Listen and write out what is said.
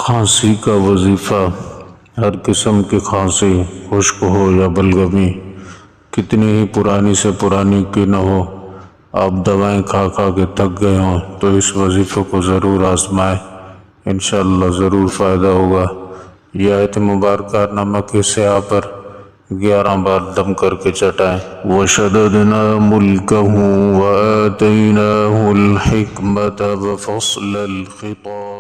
खांसी का वजीफ़ा। हर किस्म की खांसी, खुश्क हो या बलगमी, कितनी ही पुरानी से पुरानी की न हो, आप दवाएं खा खा के थक गए हों तो इस वजीफ़े को ज़रूर आजमाएं। इंशाअल्लाह ज़रूर फ़ायदा होगा। यह आयत मुबारक नमक के स्याह पर 11 बार दम करके चटाएं। वशददना मुल्कहू व आतैनाहुल हिकमत व फ़स्लल खिताब।